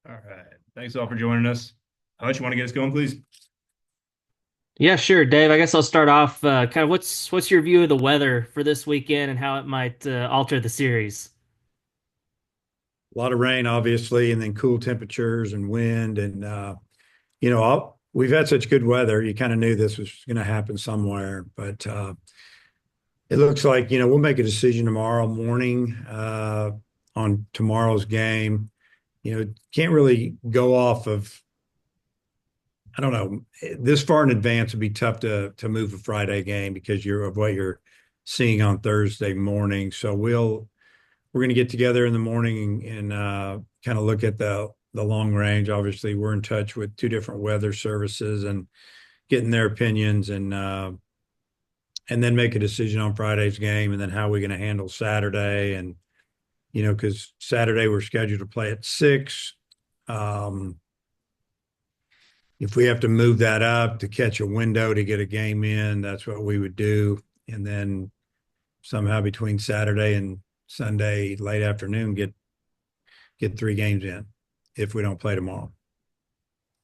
All right. Thanks all for joining us. Hutch, you want to get us going, please? Yeah, sure, Dave. I guess I'll start off. Kind of what's your view of the weather for this weekend and how it might alter the series? A lot of rain, obviously, and then cool temperatures and wind. And, we've had such good weather. You kind of knew this was going to happen somewhere. But it looks like, we'll make a decision tomorrow morning on tomorrow's game. Can't really go off of, I don't know, this far in advance would be tough to move a Friday game because of what you're seeing on Thursday morning. So we're going to get together in the morning and kind of look at the long range. Obviously, we're in touch with two different weather services and getting their opinions and then make a decision on Friday's game and then how we're going to handle Saturday. And because Saturday we're scheduled to play at 6. Um, if we have to move that up to catch a window to get a game in, that's what we would do. And then somehow between Saturday and Sunday late afternoon get 3 games in if we don't play tomorrow.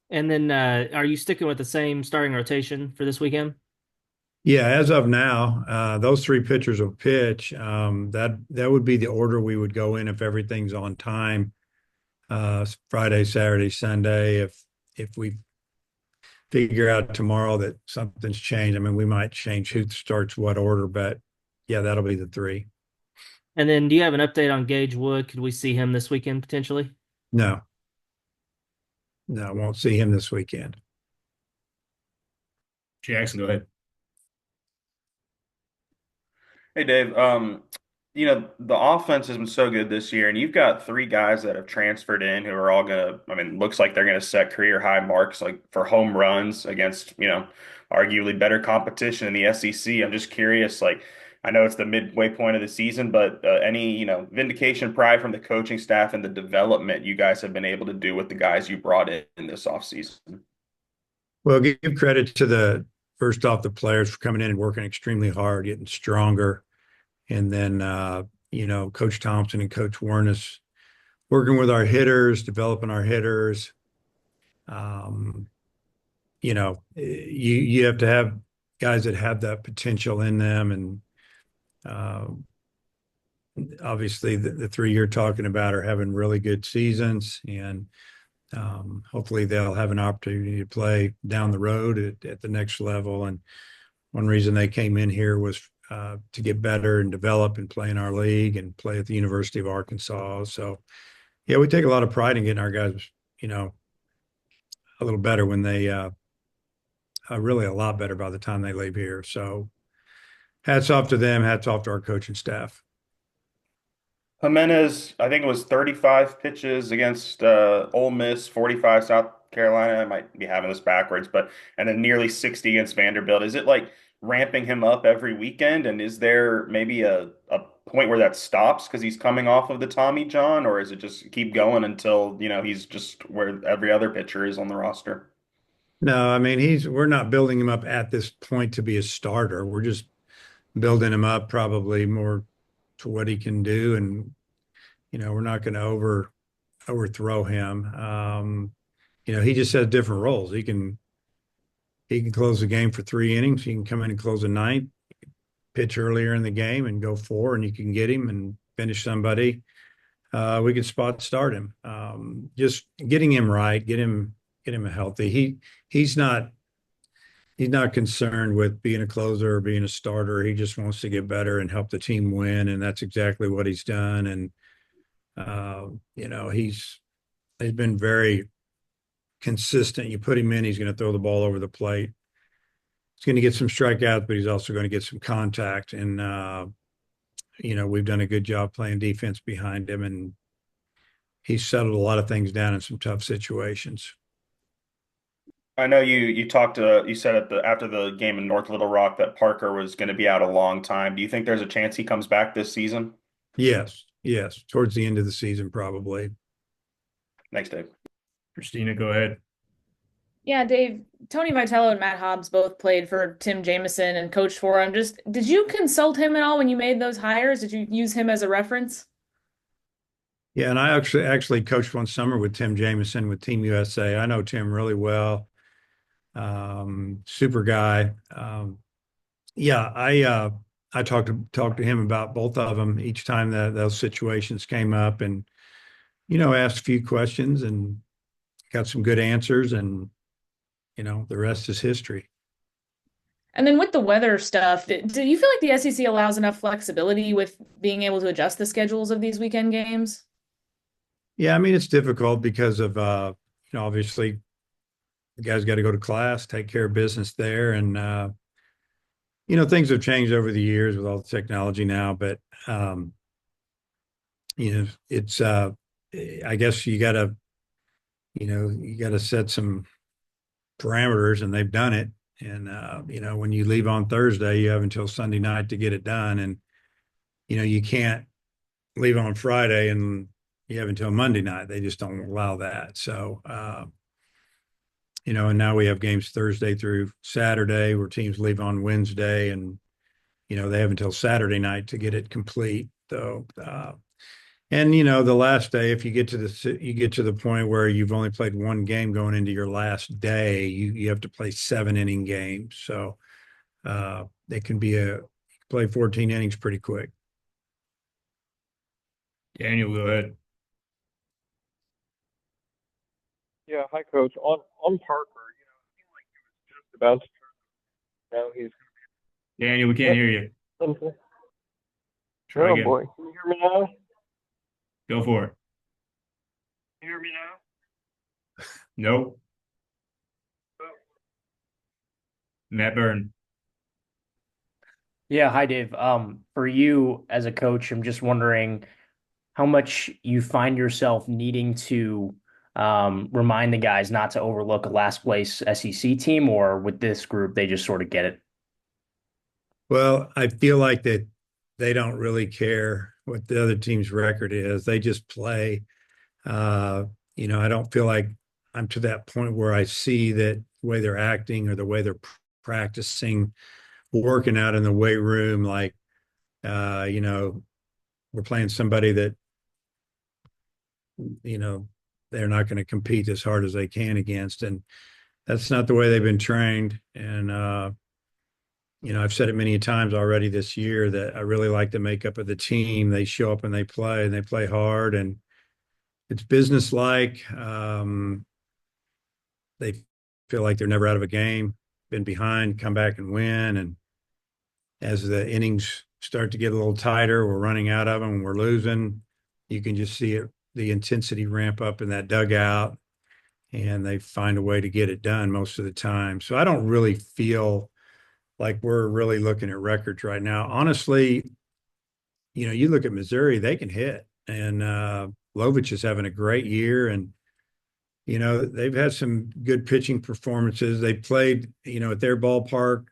And then, are you sticking with the same starting rotation for this weekend? Yeah, as of now, those 3 pitchers will pitch. That would be the order we would go in if everything's on time. Friday, Saturday, Sunday. If we figure out tomorrow that something's changed, I mean, we might change who starts what order, but yeah, that'll be the 3. And then, do you have an update on Gage Wood? Could we see him this weekend potentially? No, no, I won't see him this weekend. Jackson, go ahead. Hey Dave, the offense has been so good this year, and you've got three guys that have transferred in who are all looks like they're gonna set career high marks like for home runs against, arguably better competition in the SEC. I'm just curious, like I know it's the midway point of the season, but any, vindication pride from the coaching staff and the development you guys have been able to do with the guys you brought in this offseason. Well, give credit to the first off the players for coming in and working extremely hard, getting stronger. And then, Coach Thompson and Coach Warnes working with our hitters, developing our hitters. Um, you have to have guys that have that potential in them. And uh, obviously, the 3 you're talking about are having really good seasons. And hopefully, they'll have an opportunity to play down the road at the next level. And one reason they came in here was to get better and develop and play in our league and play at the University of Arkansas. So, yeah, we take a lot of pride in getting our guys, you know, a little better when they really a lot better by the time they leave here. So, hats off to them. Hats off to our coaching staff. Jimenez, I think it was 35 pitches against Ole Miss, 45 South Carolina. I might be having this backwards, but and then nearly 60 against Vanderbilt. Is it like ramping him up every weekend? And is there maybe a point where that stops because he's coming off of the Tommy John, or is it just keep going until, he's just where every other pitcher is on the roster? No, I mean we're not building him up at this point to be a starter. We're just building him up probably more to what he can do, and we're not going to overthrow him. He just has different roles. He can close the game for 3 innings. He can come in and close a ninth, pitch earlier in the game and go 4, and you can get him and finish somebody. We could spot start him. Just getting him right, get him healthy. He's not concerned with being a closer or being a starter. He just wants to get better and help the team win, and that's exactly what he's done. And he's been very consistent. You put him in, he's going to throw the ball over the plate. He's going to get some strikeouts, but he's also going to get some contact. And we've done a good job playing defense behind him, and he's settled a lot of things down in some tough situations. I know you talked you said at the after the game in North Little Rock that Parker was going to be out a long time. Do you think there's a chance he comes back this season? Yes, yes, towards the end of the season, probably. Thanks, Dave. Christina, go ahead. Yeah, Dave, Tony Vitello and Matt Hobbs both played for Tim Jameson and coached for him. Just did you consult him at all when you made those hires? Did you use him as a reference? Yeah, and I actually coached one summer with Tim Jameson with Team USA. I know Tim really well. Super guy. Yeah, I talked to him about both of them each time that those situations came up, and asked a few questions and got some good answers, and the rest is history. And then with the weather stuff, do you feel like the SEC allows enough flexibility with being able to adjust the schedules of these weekend games? Yeah, I mean it's difficult because of obviously the guys got to go to class, take care of business there, and things have changed over the years with all the technology now, but um, it's I guess you gotta set some parameters, and they've done it. And when you leave on Thursday, you have until Sunday night to get it done, and you can't leave on Friday and you have until Monday night. They just don't allow that. So and now we have games Thursday through Saturday where teams leave on Wednesday, and they have until Saturday night to get it complete. So and the last day, if you get to the point where you've only played one game going into your last day, you have to play 7 inning games. So they can be play 14 innings pretty quick. Daniel, go ahead. Yeah, hi coach. On Parker, it seemed like he was just about to turn. Now he's Daniel, we can't hear you. something. Try Oh again. boy, can you hear me now? Go for it. Can you hear me now? Nope. Matt Byrne. Yeah, hi Dave. For you as a coach, I'm just wondering how much you find yourself needing to remind the guys not to overlook a last place SEC team, or with this group, they just sort of get it. Well, I feel like that they don't really care what the other team's record is. They just play. I don't feel like I'm to that point where I see that the way they're acting or the way they're practicing, working out in the weight room, like, we're playing somebody that, you know, they're not going to compete as hard as they can against. And that's not the way they've been trained. And, I've said it many times already this year that I really like the makeup of the team. They show up and they play hard, and it's businesslike. They feel like they're never out of a game, been behind, come back and win. And as the innings start to get a little tighter, we're running out of them, we're losing. You can just see it, the intensity ramp up in that dugout, and they find a way to get it done most of the time. So I don't really feel like we're really looking at records right now. Honestly, you look at Missouri, they can hit, and Lovich is having a great year, and they've had some good pitching performances. They played, at their ballpark.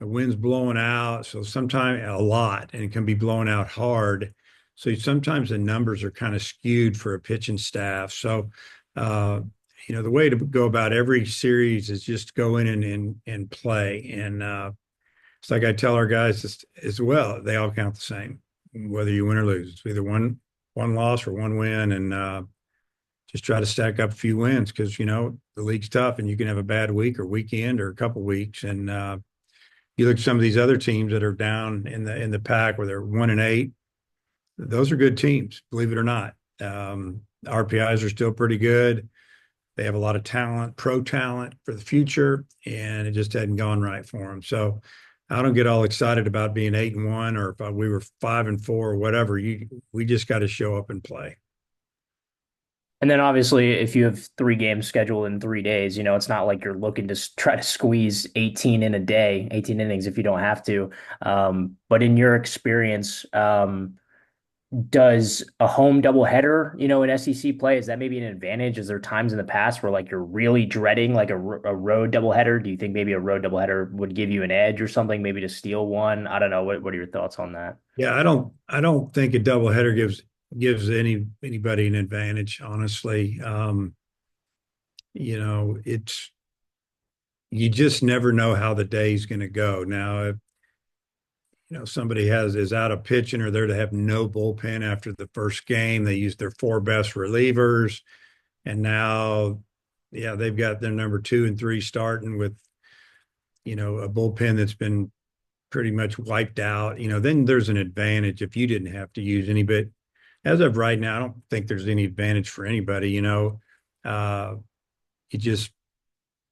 The wind's blowing out, so sometimes a lot, and it can be blowing out hard. So sometimes the numbers are kind of skewed for a pitching staff. So, the way to go about every series is just go in and play. And it's like I tell our guys as well, they all count the same, whether you win or lose. It's either one loss or one win, and just try to stack up a few wins because the league's tough, and you can have a bad week or weekend or a couple weeks. And you look at some of these other teams that are down in the pack where they're 1-8. Those are good teams, believe it or not. RPIs are still pretty good. They have a lot of talent, pro talent for the future, and it just hadn't gone right for them. So I don't get all excited about being 8-1, or if we were 5-4 or whatever. We just got to show up and play. And then obviously, if you have 3 games scheduled in 3 days, it's not like you're looking to try to squeeze 18 in a day, 18 innings if you don't have to. But in your experience, does a home doubleheader, in SEC play, is that maybe an advantage? Is there times in the past where like you're really dreading like a road doubleheader? Do you think maybe a road doubleheader would give you an edge or something, maybe to steal one? I don't know. What are your thoughts on that? Yeah, I don't think a doubleheader gives anybody an advantage, honestly. It's you just never know how the day's going to go. Now, somebody is out of pitching or they're to have no bullpen after the first game. They use their four best relievers, and now, yeah, they've got their number 2 and 3 starting with, a bullpen that's been pretty much wiped out. Then there's an advantage if you didn't have to use any. But as of right now, I don't think there's any advantage for anybody. You just,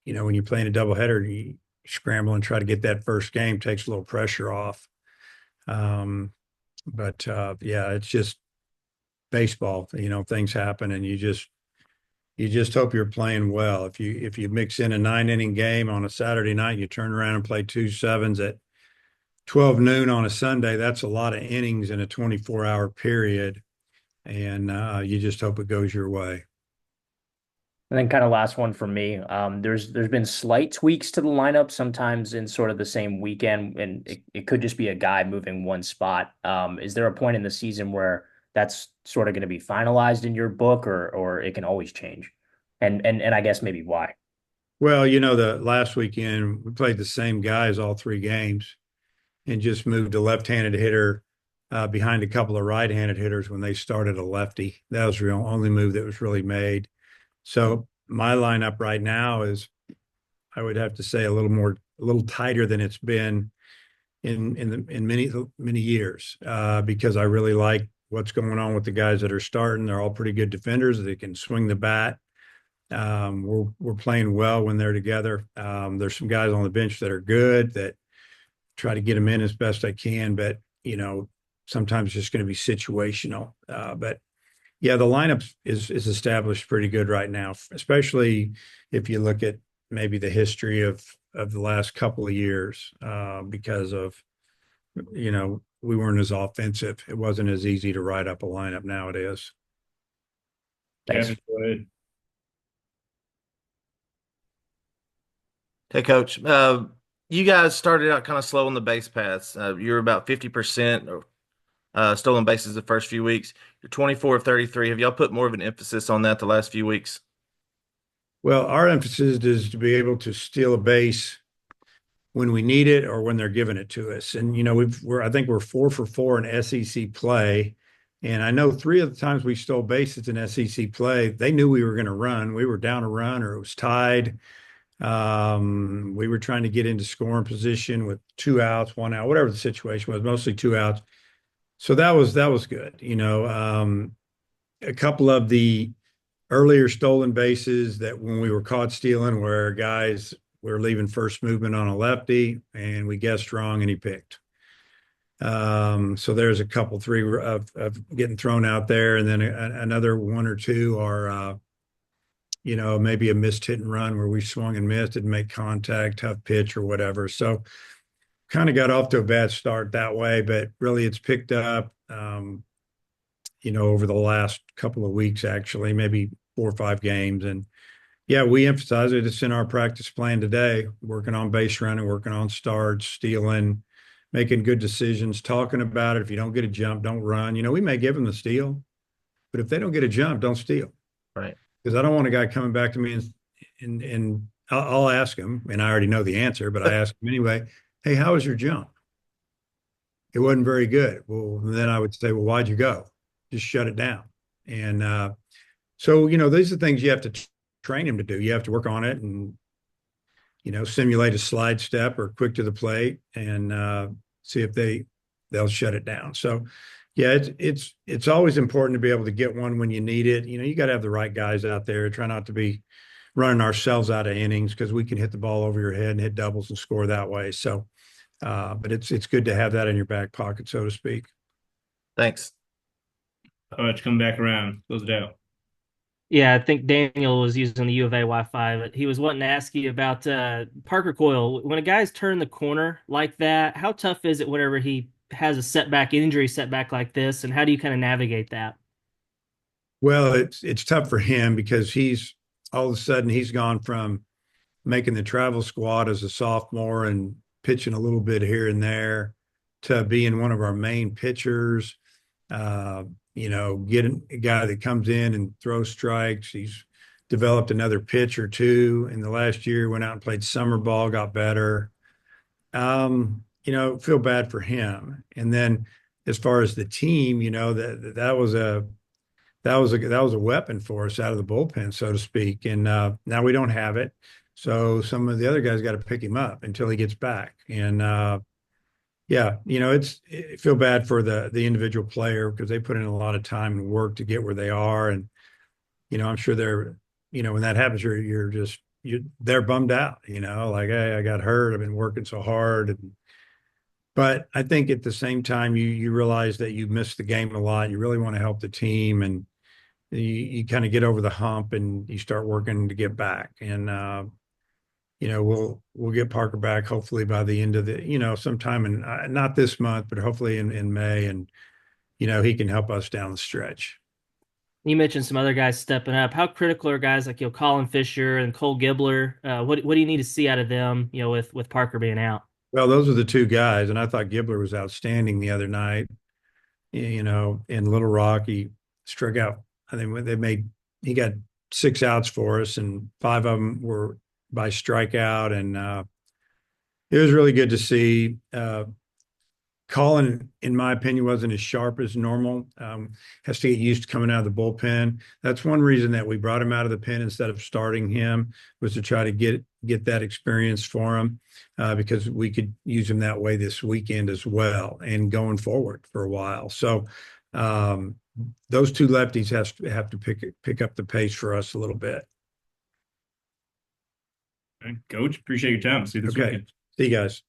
when you're playing a doubleheader, you scramble and try to get that first game, takes a little pressure off. But yeah, it's just baseball. Things happen, and you just hope you're playing well. If you mix in a 9 inning game on a Saturday night, you turn around and play 2 7s at 12 noon on a Sunday, that's a lot of innings in a 24-hour period, and you just hope it goes your way. And then kind of last one for me. There's been slight tweaks to the lineup, sometimes in sort of the same weekend, and it could just be a guy moving one spot. Is there a point in the season where that's sort of going to be finalized in your book, or it can always change? And I guess maybe why? Well, the last weekend we played the same guys all 3 games and just moved a left-handed hitter behind a couple of right-handed hitters when they started a lefty. That was the only move that was really made. So my lineup right now is, I would have to say, a little tighter than it's been in many years, because I really like what's going on with the guys that are starting. They're all pretty good defenders. They can swing the bat. We're playing well when they're together. There's some guys on the bench that are good, that try to get them in as best I can, but sometimes it's just going to be situational. But yeah, the lineup is established pretty good right now, especially if you look at maybe the history of the last couple of years, because of, we weren't as offensive. It wasn't as easy to write up a lineup. Now it is. Thanks. Kevin, go ahead. Hey, Coach. You guys started out kind of slow on the base paths. You were about 50% stolen bases the first few weeks. You're 24 of 33. Have y'all put more of an emphasis on that the last few weeks? Well, our emphasis is to be able to steal a base when we need it or when they're giving it to us. And I think we're 4 for 4 in SEC play. And I know 3 of the times we stole bases in SEC play, they knew we were going to run. We were down a run or it was tied. We were trying to get into scoring position with 2 outs, 1 out, whatever the situation was, mostly 2 outs. So that was good. A couple of the earlier stolen bases that when we were caught stealing, where guys were leaving first movement on a lefty and we guessed wrong and he picked. So there's a couple, 3 of getting thrown out there, and then another 1 or 2 are maybe a missed hit and run where we swung and missed, didn't make contact, tough pitch or whatever. So kind of got off to a bad start that way, but really it's picked up, over the last couple of weeks, actually, maybe 4 or 5 games. And yeah, we emphasize it. It's in our practice plan today, working on base running, working on starts, stealing, making good decisions, talking about it. If you don't get a jump, don't run. We may give them the steal, but if they don't get a jump, don't steal. Right. Because I don't want a guy coming back to me and I'll ask him, and I already know the answer, but I ask him anyway, hey, how was your jump? It wasn't very good. Well, then I would say, well, why'd you go? Just shut it down. And so, these are things you have to train him to do. You have to work on it and, simulate a slide step or quick to the plate and see if they'll shut it down. So, yeah, it's always important to be able to get one when you need it. You got to have the right guys out there. Try not to be running ourselves out of innings, because we can hit the ball over your head and hit doubles and score that way. So, but it's good to have that in your back pocket, so to speak. Thanks. Coach, come back around. Close it out. Yeah, I think Daniel was using the U of A Wi-Fi, but he was wanting to ask you about Parker Coyle. When a guy's turned the corner like that, how tough is it whenever he has a injury setback like this, and how do you kind of navigate that? Well, it's tough for him because he's all of a sudden he's gone from making the travel squad as a sophomore and pitching a little bit here and there to being one of our main pitchers. Getting a guy that comes in and throws strikes. He's developed another pitch or 2 in the last year, went out and played summer ball, got better. feel bad for him. And then as far as the team, that was a weapon for us out of the bullpen, so to speak. And now we don't have it. So some of the other guys got to pick him up until he gets back. And yeah, feel bad for the individual player because they put in a lot of time and work to get where they are. And, I'm sure when that happens, they're bummed out, like, hey, I got hurt. I've been working so hard. But I think at the same time, you realize that you missed the game a lot. You really want to help the team, and you kind of get over the hump and you start working to get back. And we'll get Parker back hopefully by the end of sometime in not this month, but hopefully in May, and he can help us down the stretch. You mentioned some other guys stepping up. How critical are guys like Colin Fisher and Cole Gibbler? What do you need to see out of them? With Parker being out. Well, those are the two guys, and I thought Gibbler was outstanding the other night. In Little Rock, he struck out. I think he got 6 outs for us, and 5 of them were by strikeout, and it was really good to see. Colin, in my opinion, wasn't as sharp as normal. Has to get used to coming out of the bullpen. That's one reason that we brought him out of the pen instead of starting him, was to try to get that experience for him, because we could use him that way this weekend as well and going forward for a while. So those two lefties have to pick up the pace for us a little bit. Okay, Coach, appreciate your time. See you this weekend. See you guys.